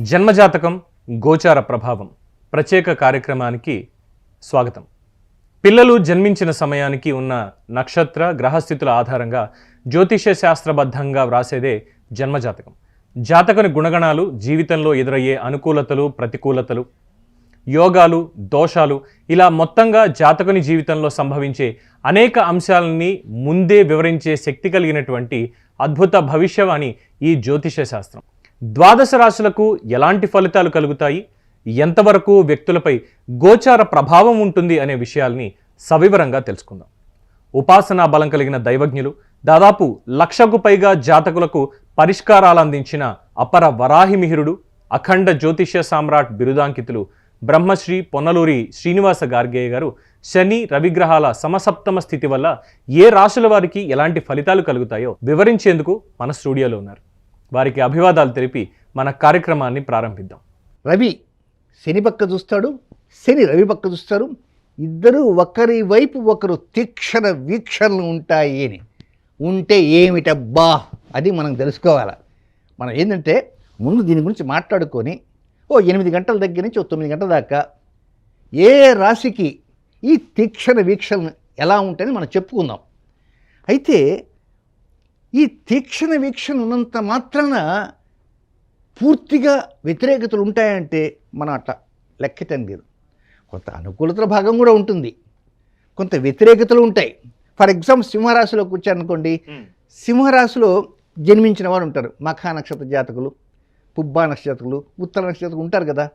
జన్మజాతకం గోచార ప్రభావం ప్రత్యేక కార్యక్రమానికి స్వాగతం. పిల్లలు జన్మించిన సమయానికి ఉన్న నక్షత్ర గ్రహస్థితుల ఆధారంగా జ్యోతిష్య శాస్త్రబద్ధంగా వ్రాసేదే జన్మజాతకం. జాతకుని గుణగణాలు, జీవితంలో ఎదురయ్యే అనుకూలతలు, ప్రతికూలతలు, యోగాలు, దోషాలు, ఇలా మొత్తంగా జాతకుని జీవితంలో సంభవించే అనేక అంశాలని ముందే వివరించే శక్తి కలిగినటువంటి అద్భుత భవిష్యవాణి ఈ జ్యోతిష్య శాస్త్రం. ద్వాదశ రాశులకు ఎలాంటి ఫలితాలు కలుగుతాయి, ఎంతవరకు వ్యక్తులపై గోచార ప్రభావం ఉంటుంది అనే విషయాల్ని సవివరంగా తెలుసుకుందాం. ఉపాసనా బలం కలిగిన దైవజ్ఞులు, దాదాపు 1,00,000కు పైగా జాతకులకు పరిష్కారాలు అందించిన అపర వరాహిమిహిరుడు, అఖండ జ్యోతిష్య సామ్రాట్ బిరుదాంకితులు బ్రహ్మశ్రీ పొన్నలూరి శ్రీనివాస గార్గేయ గారు శని రవిగ్రహాల సమసప్తమ స్థితి వల్ల ఏ రాశుల వారికి ఎలాంటి ఫలితాలు కలుగుతాయో వివరించేందుకు మన స్టూడియోలో ఉన్నారు. వారికి అభివాదాలు తెలిపి మన కార్యక్రమాన్ని ప్రారంభిద్దాం. రవి శని పక్క చూస్తాడు, శని రవి పక్క చూస్తారు. ఇద్దరు ఒకరి వైపు ఒకరు తీక్షణ వీక్షణలు ఉంటాయి అని ఉంటే ఏమిటబ్బా అది మనం తెలుసుకోవాలి. మనం ఏంటంటే ముందు దీని గురించి మాట్లాడుకొని 8 గంటల దగ్గర నుంచి 9 గంటల దాకా ఏ రాశికి ఈ తీక్షణ వీక్షణలు ఎలా ఉంటాయని మనం చెప్పుకుందాం. అయితే ఈ తీక్షణ వీక్షణ ఉన్నంత మాత్రాన పూర్తిగా వ్యతిరేకతలు ఉంటాయంటే మనం అట్లా లెక్కటం లేదు. కొంత అనుకూలతల భాగం కూడా ఉంటుంది, కొంత వ్యతిరేకతలు ఉంటాయి. ఫర్ ఎగ్జాంపుల్ సింహరాశిలోకి వచ్చారనుకోండి, సింహరాశిలో జన్మించిన వారు ఉంటారు. మఖా నక్షత్ర జాతకులు, పుబ్బా నక్షత్రకులు, ఉత్తర నక్షత్రకులు ఉంటారు కదా.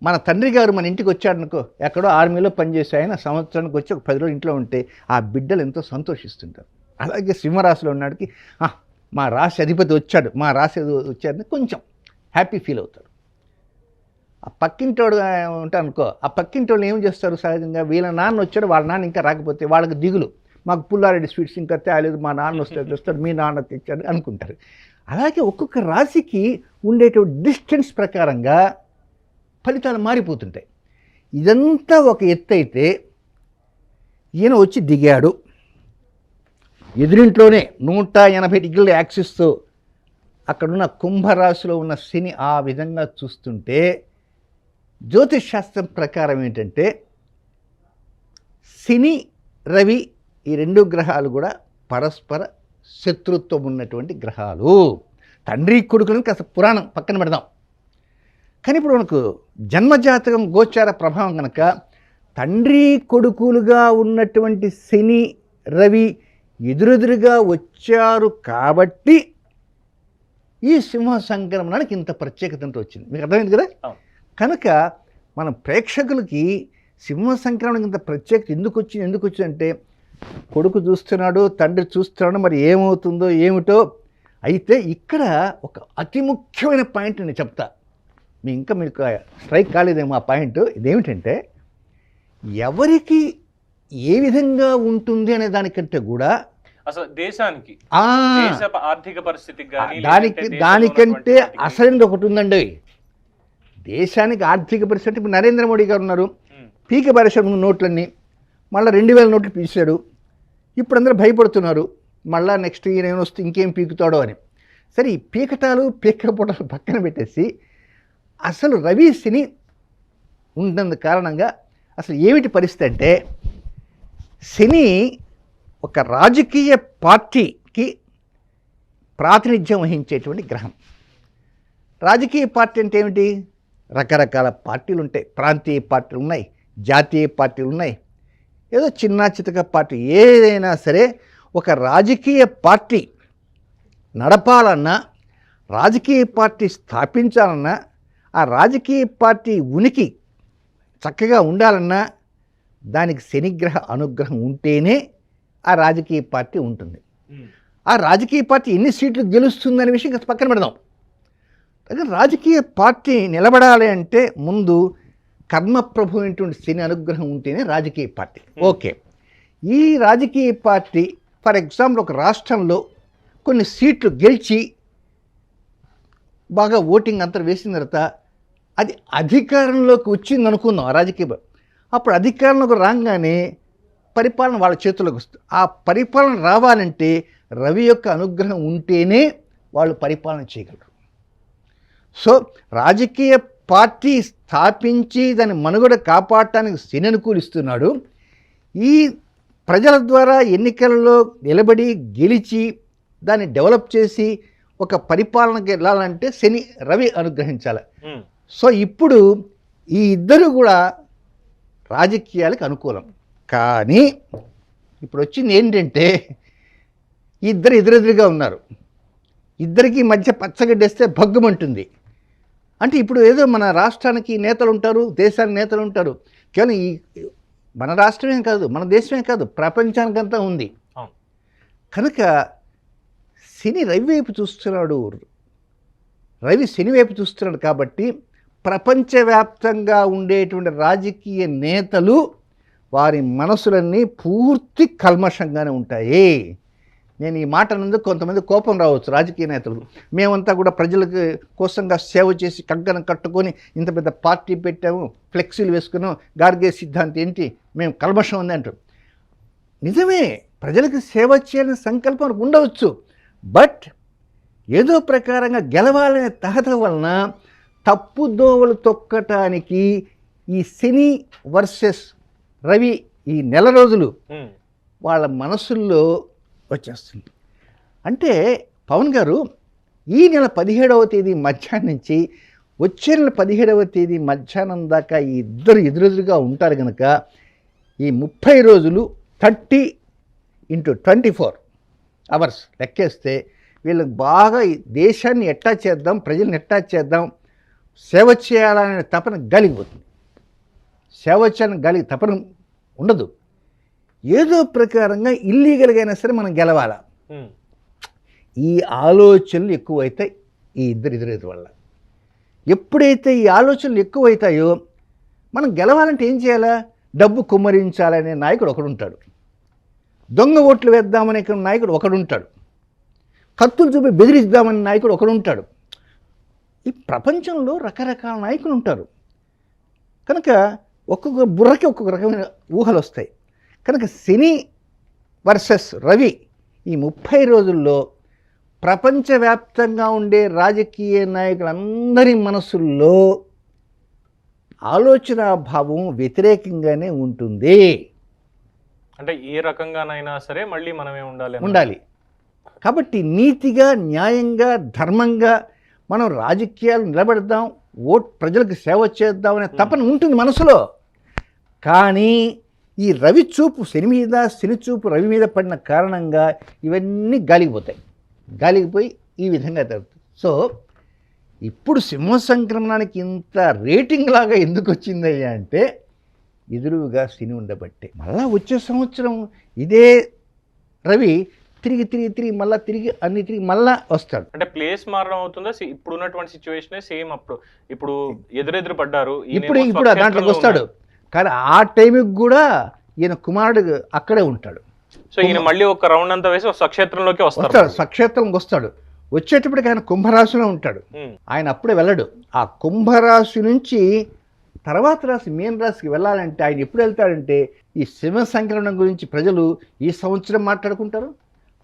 మన తండ్రి గారు మన ఇంటికి వచ్చాడనుకో, ఎక్కడో ఆర్మీలో పనిచేసే ఆయన సంవత్సరానికి వచ్చి ఒక 10 రోజులు ఇంట్లో ఉంటే ఆ బిడ్డలు ఎంతో సంతోషిస్తుంటారు. అలాగే సింహరాశిలో ఉన్నాడికి మా రాశి అధిపతి వచ్చాడు, మా రాశి వచ్చాడని కొంచెం హ్యాపీ ఫీల్ అవుతాడు. ఆ పక్కింటోడు ఉంటాడు అనుకో, ఆ పక్కింటోళ్ళు ఏం చేస్తారు సహజంగా, వీళ్ళ నాన్న వచ్చాడు, వాళ్ళ నాన్న ఇంకా రాకపోతే వాళ్ళకి దిగులు, మాకు పుల్లారెడ్డి స్వీట్స్ ఇంకా తేలేదు, మా నాన్న వస్తాడు, మీ నాన్న తెచ్చాడు అనుకుంటారు. అలాగే ఒక్కొక్క రాశికి ఉండేటువంటి డిస్టెన్స్ ప్రకారంగా ఫలితాలు మారిపోతుంటాయి. ఇదంతా ఒక ఎత్తు అయితే, ఈయన వచ్చి దిగాడు ఎదురింట్లోనే 180 డిగ్రీల యాక్సిస్తో అక్కడున్న కుంభరాశిలో ఉన్న శని ఆ విధంగా చూస్తుంటే, జ్యోతిష్ శాస్త్రం ప్రకారం ఏంటంటే శని రవి ఈ 2 గ్రహాలు కూడా పరస్పర శత్రుత్వం ఉన్నటువంటి గ్రహాలు. తండ్రి కొడుకులను కాస్త పురాణం పక్కన పెడదాం. కానీ ఇప్పుడు మనకు జన్మజాతకం గోచార ప్రభావం కనుక తండ్రి కొడుకులుగా ఉన్నటువంటి శని రవి ఎదురెదురుగా వచ్చారు కాబట్టి ఈ సింహ సంక్రమణానికి ఇంత ప్రత్యేకత వచ్చింది. మీకు అర్థమైంది కదా. కనుక మన ప్రేక్షకులకి సింహ సంక్రమణకి ఇంత ప్రత్యేకత ఎందుకు వచ్చిందంటే కొడుకు చూస్తున్నాడు, తండ్రి చూస్తున్నాడు, మరి ఏమవుతుందో ఏమిటో. అయితే ఇక్కడ ఒక అతి ముఖ్యమైన పాయింట్ నేను చెప్తా, ఇంకా మీకు స్ట్రైక్ కాలేదేమో ఆ పాయింట్. ఇదేమిటంటే ఎవరికి ఏ విధంగా ఉంటుంది అనే దానికంటే కూడా అసలు దేశానికి ఆర్థిక పరిస్థితికి దానికంటే అసలైనది ఒకటి ఉందండి. దేశానికి ఆర్థిక పరిస్థితి, ఇప్పుడు నరేంద్ర మోడీ గారు ఉన్నారు, పీక పరిశ్రమ నోట్లన్నీ మళ్ళీ 2,000 నోట్లు పీసాడు. ఇప్పుడు అందరూ భయపడుతున్నారు, మళ్ళీ నెక్స్ట్ ఈయన ఏమొస్తే ఇంకేం పీకుతాడో అని. సరే, ఈ పీకటాలు పీకపోవటాలు పక్కన పెట్టేసి అసలు రవి శని ఉన్నందు కారణంగా అసలు ఏమిటి పరిస్థితి అంటే, శని ఒక రాజకీయ పార్టీకి ప్రాతినిధ్యం వహించేటువంటి గ్రహం. రాజకీయ పార్టీ అంటే ఏమిటి? రకరకాల పార్టీలు ఉంటాయి. ప్రాంతీయ పార్టీలు ఉన్నాయి, జాతీయ పార్టీలు ఉన్నాయి, ఏదో చిన్న చితక పార్టీ ఏదైనా సరే. ఒక రాజకీయ పార్టీ నడపాలన్నా, రాజకీయ పార్టీ స్థాపించాలన్నా, ఆ రాజకీయ పార్టీ ఉనికి చక్కగా ఉండాలన్నా దానికి శనిగ్రహ అనుగ్రహం ఉంటేనే ఆ రాజకీయ పార్టీ ఉంటుంది. ఆ రాజకీయ పార్టీ ఎన్ని సీట్లు గెలుస్తుందనే విషయం ఇంకా పక్కన పెడదాం. అయితే రాజకీయ పార్టీ నిలబడాలి అంటే ముందు కర్మప్రభు అయినటువంటి శని అనుగ్రహం ఉంటేనే రాజకీయ పార్టీ ఓకే. ఈ రాజకీయ పార్టీ ఫర్ ఎగ్జాంపుల్ ఒక రాష్ట్రంలో కొన్ని సీట్లు గెలిచి బాగా ఓటింగ్ అంతా వేసిన తర్వాత అది అధికారంలోకి వచ్చింది అనుకుందాం ఆ రాజకీయ. అప్పుడు అధికారంలోకి రాగానే పరిపాలన వాళ్ళ చేతుల్లోకి వస్తుంది. ఆ పరిపాలన రావాలంటే రవి యొక్క అనుగ్రహం ఉంటేనే వాళ్ళు పరిపాలన చేయగలరు. సో రాజకీయ పార్టీ స్థాపించి దాని మనుగడ కాపాడటానికి శని అనుకూలిస్తున్నాడు. ఈ ప్రజల ద్వారా ఎన్నికల్లో నిలబడి గెలిచి దాన్ని డెవలప్ చేసి ఒక పరిపాలనకి వెళ్ళాలంటే శని రవి అనుగ్రహించాలి. సో ఇప్పుడు ఈ ఇద్దరు కూడా రాజకీయాలకు అనుకూలం. కానీ ఇప్పుడు వచ్చింది ఏంటంటే ఇద్దరు ఎదురెదురుగా ఉన్నారు. ఇద్దరికి మధ్య పచ్చగడ్డేస్తే భగ్గుమంటుంది. అంటే ఇప్పుడు ఏదో మన రాష్ట్రానికి నేతలు ఉంటారు, దేశానికి నేతలు ఉంటారు. కేవలం ఈ మన రాష్ట్రమే కాదు, మన దేశమే కాదు, ప్రపంచానికంతా ఉంది. కనుక శని రవి వైపు చూస్తున్నాడు, రవి శని వైపు చూస్తున్నాడు. కాబట్టి ప్రపంచవ్యాప్తంగా ఉండేటువంటి రాజకీయ నేతలు వారి మనసులన్నీ పూర్తి కల్మషంగానే ఉంటాయి. నేను ఈ మాట నందుకు కొంతమంది కోపం రావచ్చు రాజకీయ నేతలు. మేమంతా కూడా ప్రజలకు కోసంగా సేవ చేసి కంకణం కట్టుకొని ఇంత పెద్ద పార్టీ పెట్టాము, ఫ్లెక్సీలు వేసుకున్నాం, గార్గే సిద్ధాంతం ఏంటి, మేము కల్మషం ఉంది అంటారు. నిజమే, ప్రజలకు సేవ చేయాలని సంకల్పం ఉండవచ్చు. బట్ ఏదో ప్రకారంగా గెలవాలనే తహత వలన తప్పుదోవలు తొక్కటానికి ఈ శని వర్సెస్ రవి ఈ నెల రోజులు వాళ్ళ మనసుల్లో వచ్చేస్తుంది. అంటే పవన్ గారు ఈ నెల 17వ తేదీ మధ్యాహ్నం నుంచి వచ్చే నెల 17వ తేదీ మధ్యాహ్నం దాకా ఈ ఇద్దరు ఎదురెదురుగా ఉంటారు కనుక ఈ 30 రోజులు 30 × 24 అవర్స్ లెక్కేస్తే వీళ్ళకి బాగా ఈ దేశాన్ని ఎట్టా చేద్దాం, ప్రజల్ని ఎట్టా చేద్దాం, సేవ చేయాలనే తపన గలిగిపోతుంది. సేవ చేయాలని తపన ఉండదు. ఏదో ప్రకారంగా ఇల్లీగల్గా అయినా సరే మనం గెలవాలా, ఈ ఆలోచనలు ఎక్కువైతాయి ఈ ఇద్దరు వల్ల. ఎప్పుడైతే ఈ ఆలోచనలు ఎక్కువైతాయో మనం గెలవాలంటే ఏం చేయాలా, డబ్బు కుమ్మరించాలనే నాయకుడు ఒకడుంటాడు, దొంగ ఓట్లు వేద్దామనే నాయకుడు ఒకడుంటాడు, కత్తులు చూపి బెదిరిద్దామనే నాయకుడు ఒకడుంటాడు. ఈ ప్రపంచంలో రకరకాల నాయకులు ఉంటారు. కనుక ఒక్కొక్క బుర్రకి ఒక్కొక్క రకమైన ఊహలు వస్తాయి. కనుక శని వర్సెస్ రవి ఈ 30 రోజుల్లో ప్రపంచవ్యాప్తంగా ఉండే రాజకీయ నాయకులందరి మనసుల్లో ఆలోచన భావం వ్యతిరేకంగానే ఉంటుంది. అంటే ఏ రకంగానైనా సరే మళ్ళీ మనమే ఉండాలి. కాబట్టి నీతిగా, న్యాయంగా, ధర్మంగా మనం రాజకీయాలు నిలబెడదాం, ప్రజలకు సేవ చేద్దామనే తపన ఉంటుంది మనసులో. కానీ ఈ రవి చూపు శని మీద, శని చూపు రవి మీద పడిన కారణంగా ఇవన్నీ గాలిగిపోయి ఈ విధంగా జరుగుతుంది. సో ఇప్పుడు సింహ సంక్రమణానికి ఇంత రేటింగ్ లాగా ఎందుకు వచ్చిందయ్యా అంటే ఎదురుగా శని ఉండబట్టే. మళ్ళా వచ్చే సంవత్సరం ఇదే రవి తిరిగి మళ్ళా వస్తాడు. అంటే ప్లేస్ మారడం అవుతుందా? ఇప్పుడు ఉన్నటువంటి సిచ్యువేషన్ సేమ్. ఇప్పుడు ఎదురెదురు పడ్డారు, ఇప్పుడు దాంట్లోకి వస్తాడు. కానీ ఆ టైంకి కూడా ఈయన కుమారుడు అక్కడే ఉంటాడు. సో ఈయన మళ్ళీ ఒక రౌండ్ అంతా వేసి స్వక్షేత్రంలోకి వస్తాడు. స్వక్షేత్రంకి వస్తాడు. వచ్చేటప్పటికి ఆయన కుంభరాశిలో ఉంటాడు. ఆయన అప్పుడే వెళ్ళడు. ఆ కుంభరాశి నుంచి తర్వాత రాశి మీన రాశికి వెళ్ళాలంటే ఆయన ఎప్పుడు వెళ్తాడంటే ఈ సింహ సంక్రమణం గురించి ప్రజలు ఈ సంవత్సరం మాట్లాడుకుంటారు,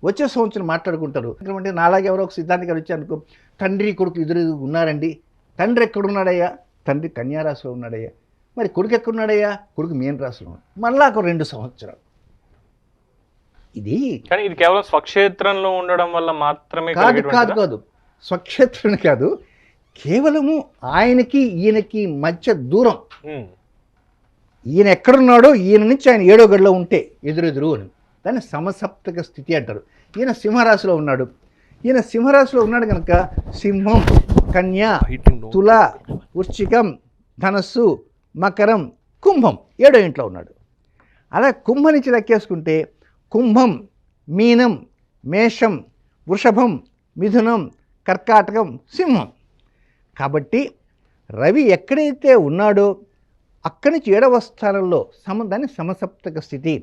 వచ్చే సంవత్సరం మాట్లాడుకుంటారు. అంటే నాలాగే ఎవరో ఒక సిద్ధాంతి గారు వచ్చారనుకో, తండ్రి కొడుకు ఎదురు ఉన్నారండి, తండ్రి ఎక్కడున్నాడయ్యా, తండ్రి కన్యారాశిలో ఉన్నాడయ్యా, మరి కొడుకు ఎక్కడున్నాడయ్యా, కొడుకు మీన రాశిలో ఉన్నాడు. మళ్ళా ఒక 2 సంవత్సరాలు. ఇది కానీ ఇది కేవలం స్వక్షేత్రంలో ఉండడం వల్ల మాత్రమే కాదు, స్వక్షేత్రం కాదు, కేవలము ఆయనకి ఈయనకి మధ్య దూరం. ఈయన ఎక్కడున్నాడో ఈయన నుంచి ఆయన 7వ గడిలో ఉంటే ఎదురెదురు అని దాన్ని సమసప్తక స్థితి అంటారు. ఈయన సింహరాశిలో ఉన్నాడు. కనుక సింహం, కన్య, తుల, వృశ్చికం, ధనస్సు, మకరం, కుంభం 7వ ఇంట్లో ఉన్నాడు. అలా కుంభం నుంచి లెక్కేసుకుంటే కుంభం, మీనం, మేషం, వృషభం, మిథునం, కర్కాటకం, సింహం. కాబట్టి రవి ఎక్కడైతే ఉన్నాడో అక్కడి నుంచి 7వ స్థానంలో దాన్ని సమసప్తక స్థితి.